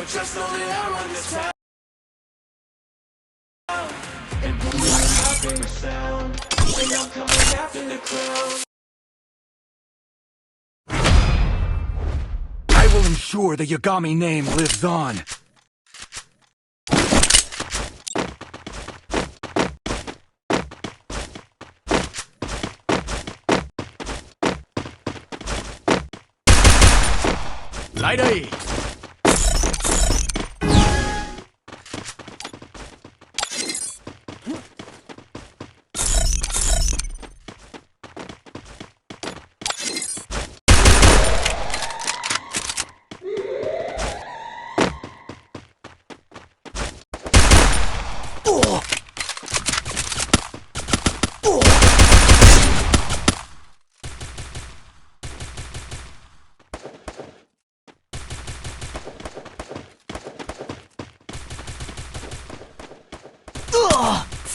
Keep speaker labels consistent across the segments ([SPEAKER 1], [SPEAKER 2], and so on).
[SPEAKER 1] just know that I run this town. And boom, my favorite sound. And I'm coming after the crown.
[SPEAKER 2] I will ensure the Yagami name lives on. Lại đây!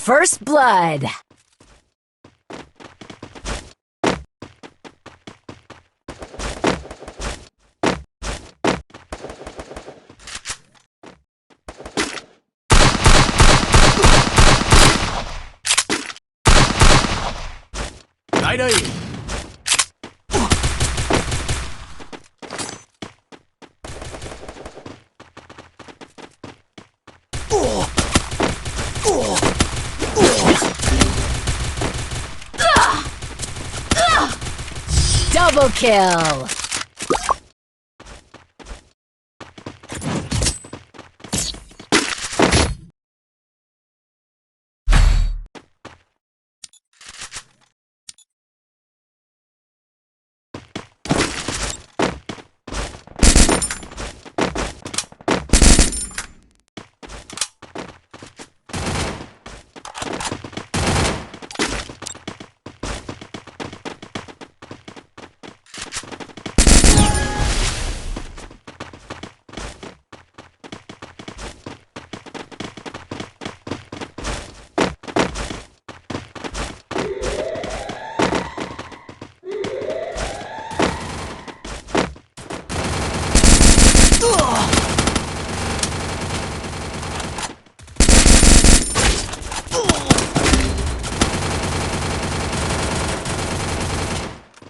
[SPEAKER 3] First blood.
[SPEAKER 2] Lại đây!
[SPEAKER 3] Double kill.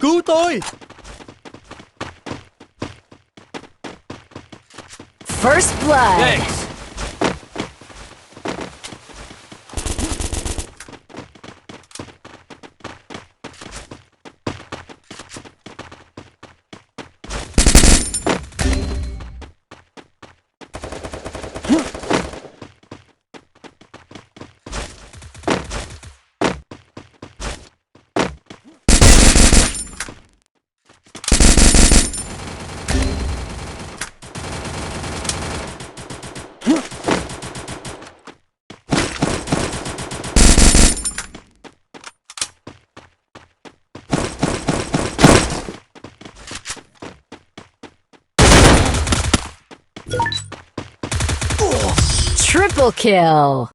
[SPEAKER 2] Cứu tôi!
[SPEAKER 3] First blood.
[SPEAKER 2] Thanks.
[SPEAKER 3] Triple kill.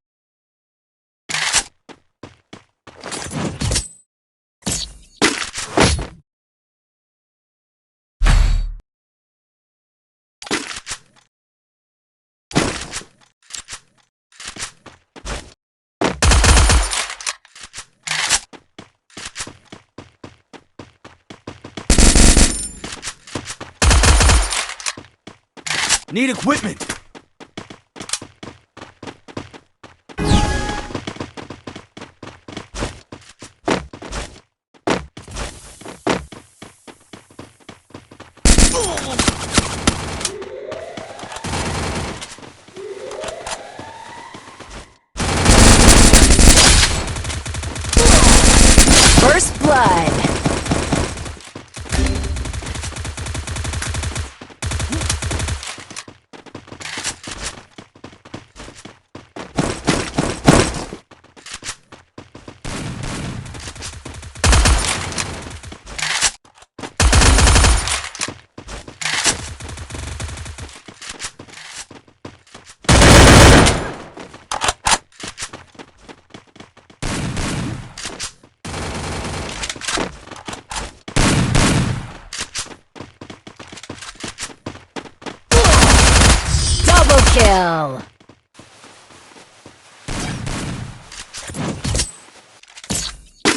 [SPEAKER 2] Need equipment!
[SPEAKER 3] First blood. kill.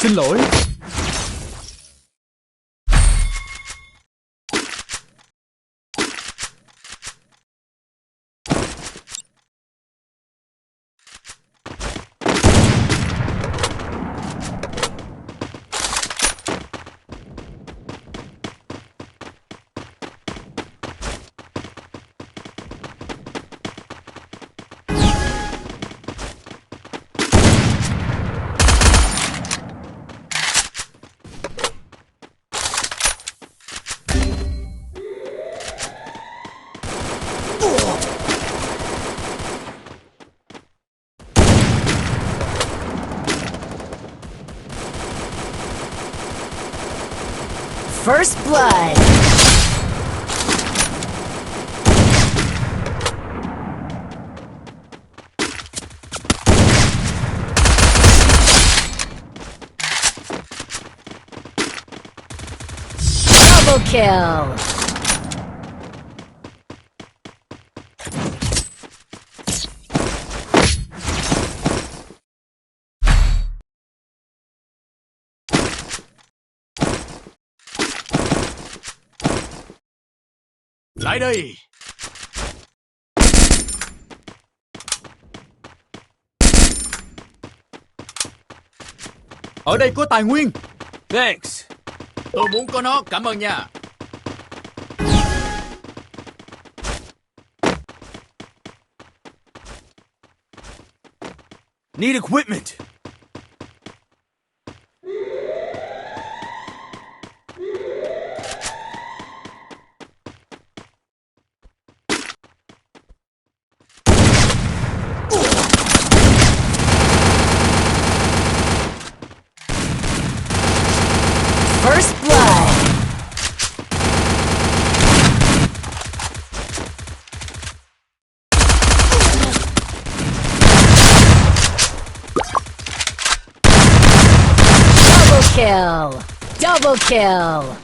[SPEAKER 2] Xin lỗi.
[SPEAKER 3] First blood. Double kill.
[SPEAKER 2] Lại đây. Ở đây có tài nguyên.
[SPEAKER 4] Thanks.
[SPEAKER 2] Tôi muốn có nó, cảm ơn nha. Need equipment.
[SPEAKER 3] First blood. Double kill. Double kill.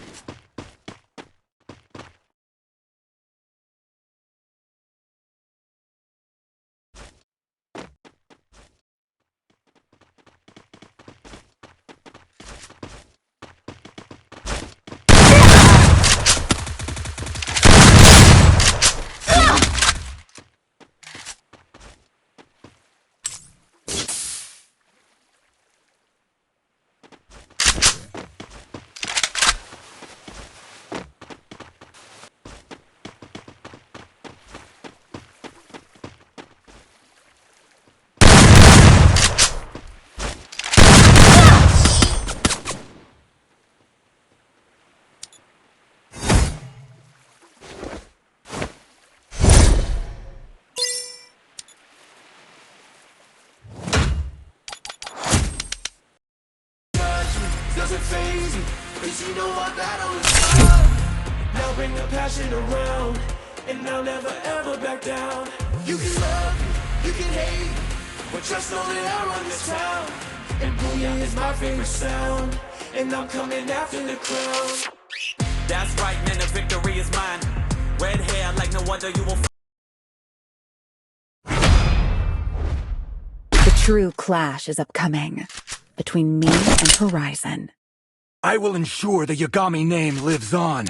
[SPEAKER 1] Doesn't phase me, 'cause you know our battle is love. Now bring the passion around, and I'll never ever back down. You can love me, you can hate me, but just know that I run this town. And booyah is my favorite sound, and I'm coming after the crown.
[SPEAKER 4] That's right, man, the victory is mine. Red hair like no other, you will
[SPEAKER 5] The true clash is upcoming between me and Horizon.
[SPEAKER 2] I will ensure the Yagami name lives on.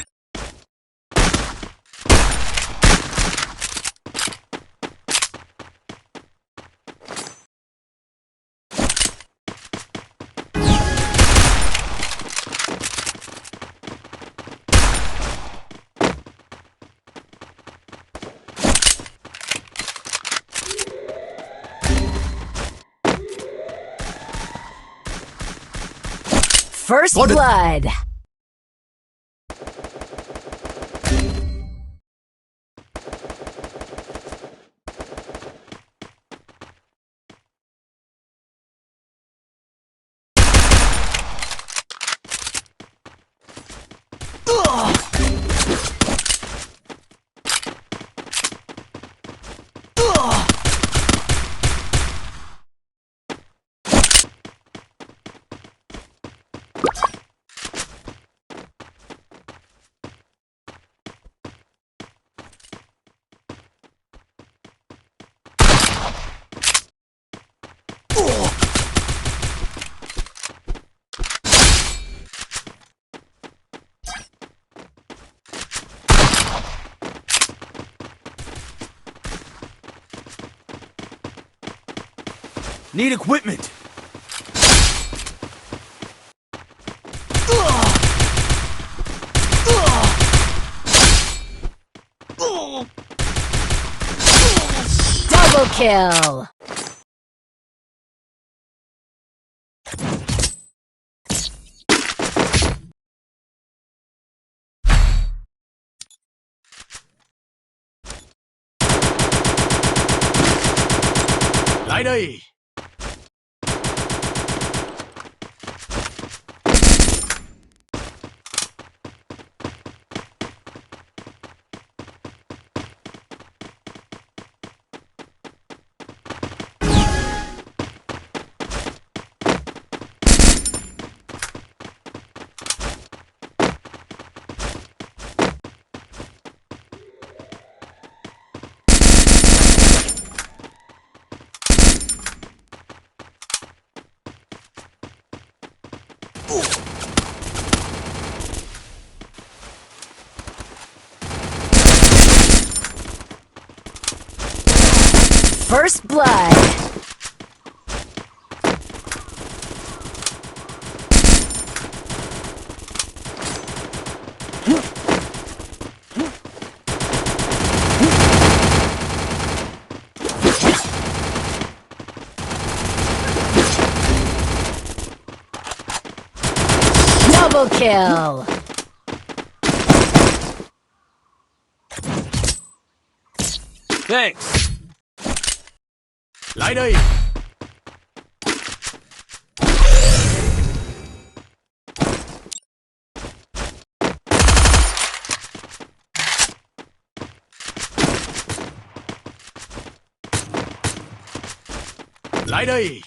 [SPEAKER 3] First blood.
[SPEAKER 2] Need equipment.
[SPEAKER 3] Double kill.
[SPEAKER 2] Lại đây.
[SPEAKER 3] First blood. Double kill.
[SPEAKER 2] Thanks. Lại đây. Lại đây.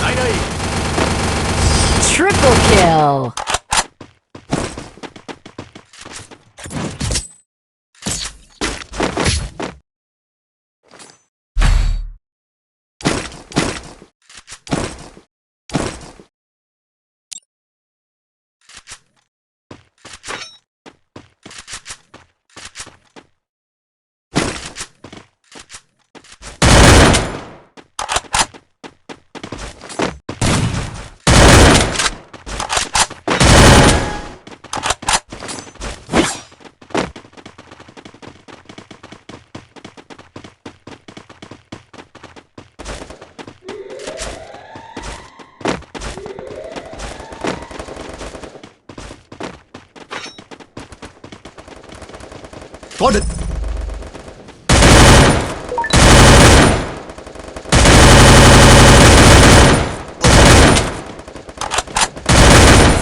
[SPEAKER 2] Lại đây.
[SPEAKER 3] Triple kill.
[SPEAKER 2] Có địch.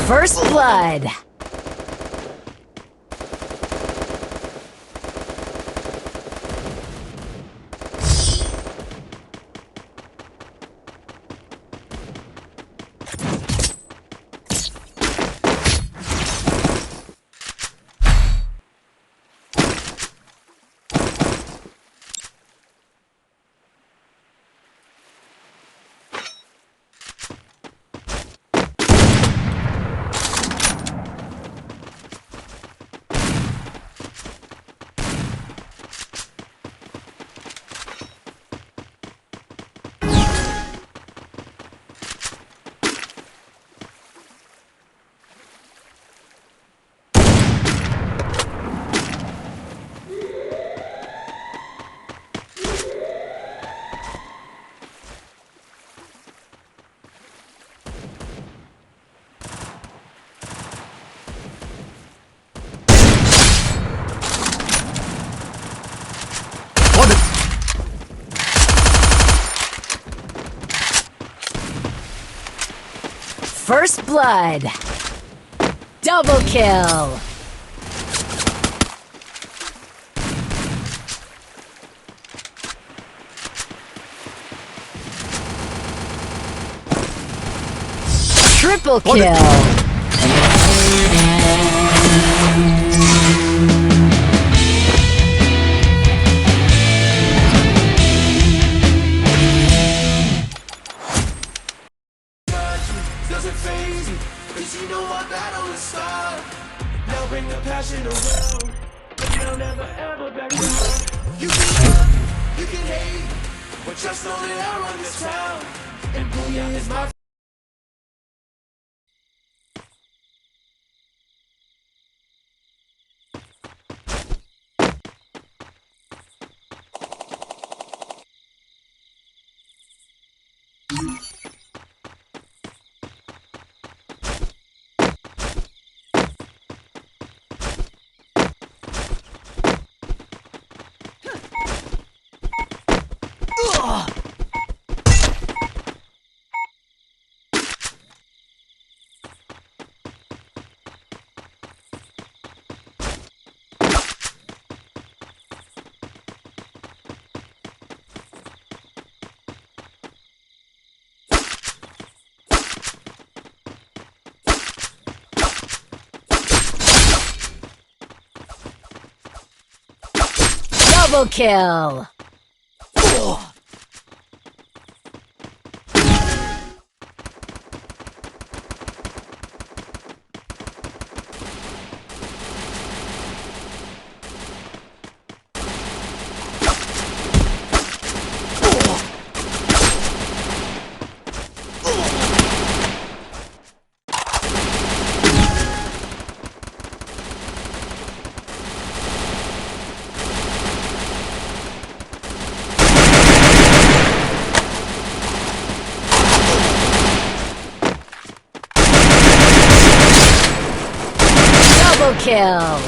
[SPEAKER 3] First blood. First blood. Double kill. Triple kill.
[SPEAKER 1] Doesn't faze you, 'cause you know our battle is start. Now bring the passion around, and they'll never ever back down. You can love, you can hate, but just know that I run this town. And Booyah is my
[SPEAKER 3] Double kill. Double kill.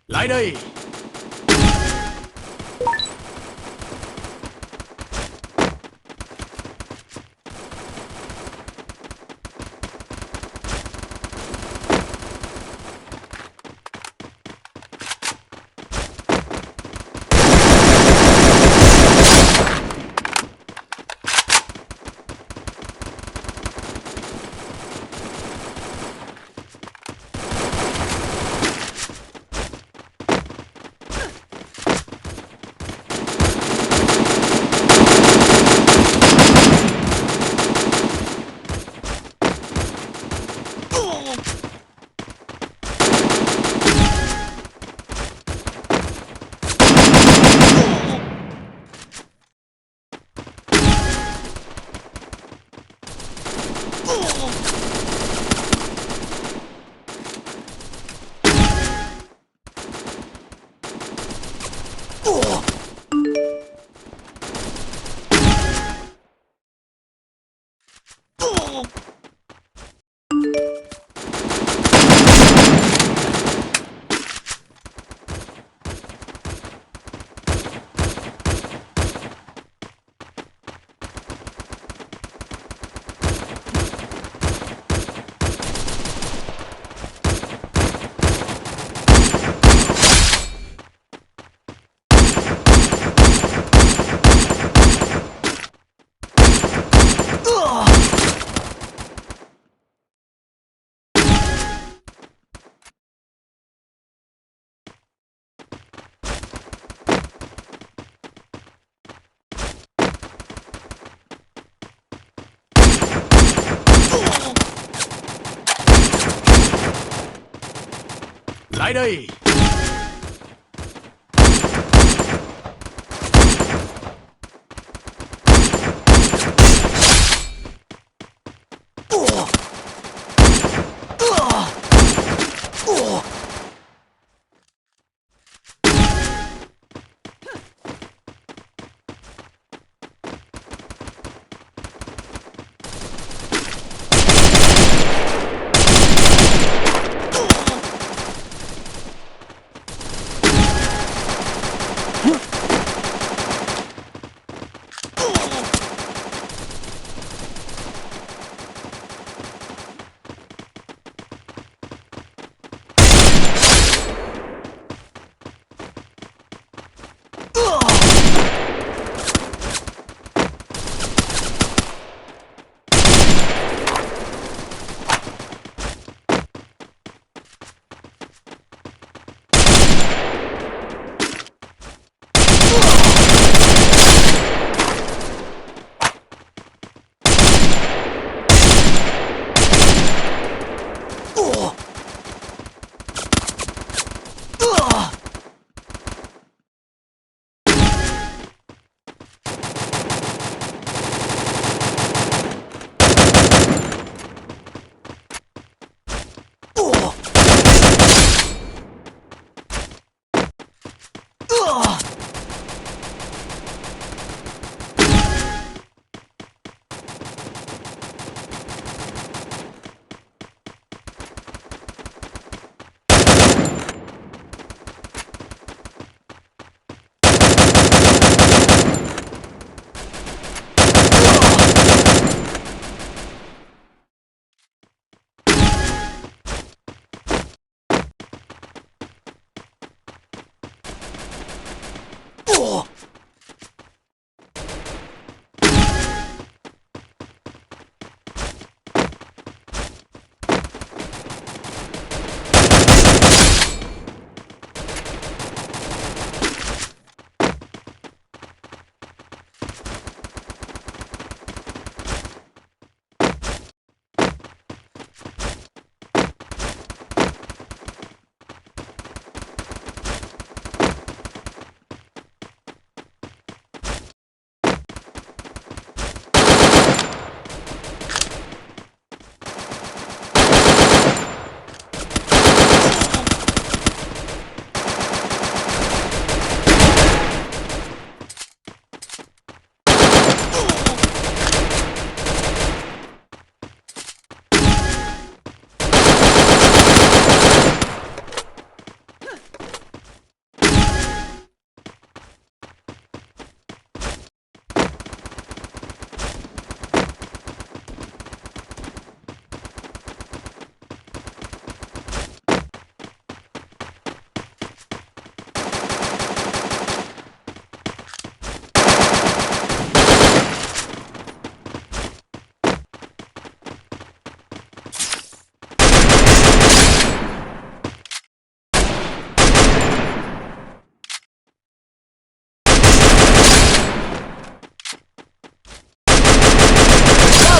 [SPEAKER 2] Lại đây. Lại đây.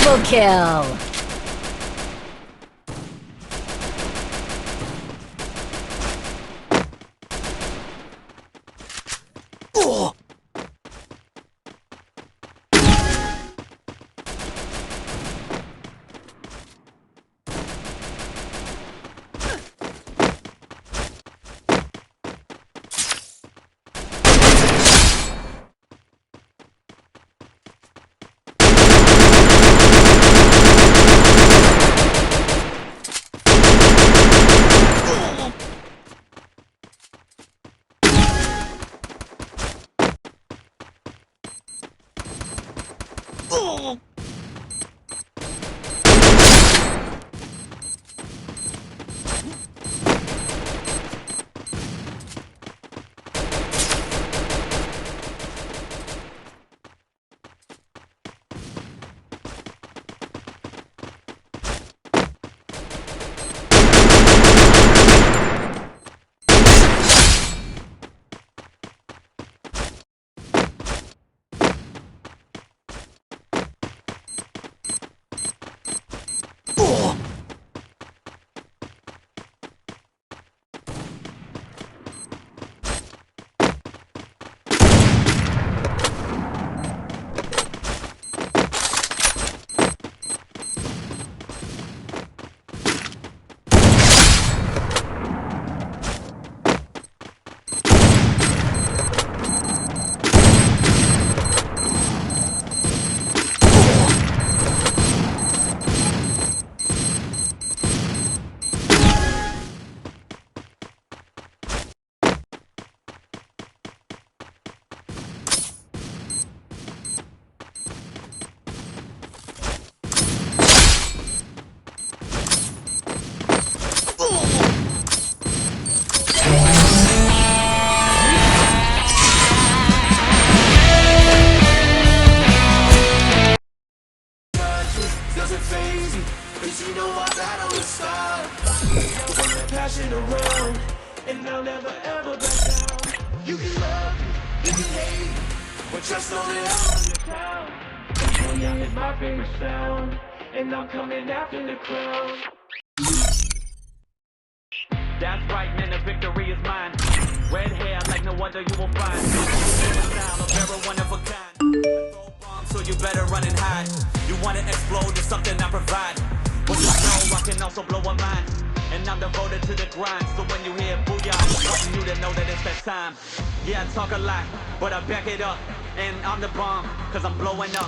[SPEAKER 3] Double kill.
[SPEAKER 1] passion around, and I'll never ever back down. You can love, you can hate, but trust only on your crown. Controlling is my favorite sound, and I'm coming after the crown.
[SPEAKER 4] That's right, man, the victory is mine. Red hair like no other you will find. Style of every one of a kind. Throw bombs, so you better run and hide. You wanna explode, it's something I provide. But you know I can also blow a mind. And I'm devoted to the grind. So when you hear booyah, I want you to know that it's that time. Yeah, I talk a lot, but I back it up. And I'm the bomb, cause I'm blowing up.